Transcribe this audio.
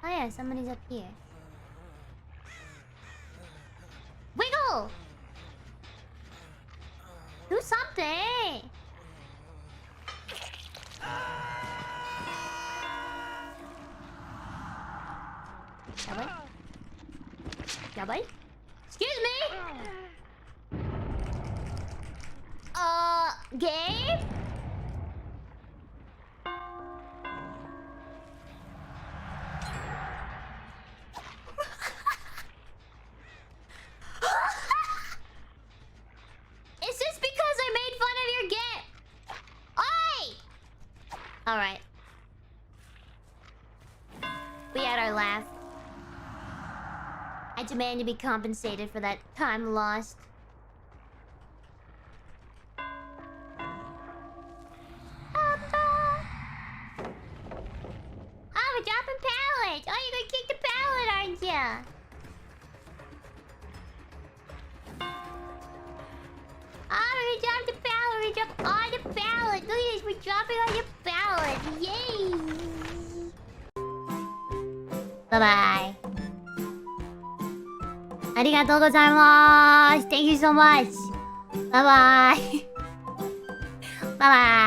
Oh yeah, somebody's up here. Wiggle! Do something! Nobody? Nobody? Excuse me? Gabe? Is this because I made fun of your game? Oi! Alright. We had our laugh. I demand to be compensated for that time lost. Oh, we're dropping pallets! Oh, you're gonna kick the pallet, aren't ya? Oh, we're gonna drop the pallet! We're gonna drop on the pallet! Look at this, we're dropping on the pallet! Yay! Bye-bye. Arigatou gozaimasu! Thank you so much! Bye-bye! Bye-bye!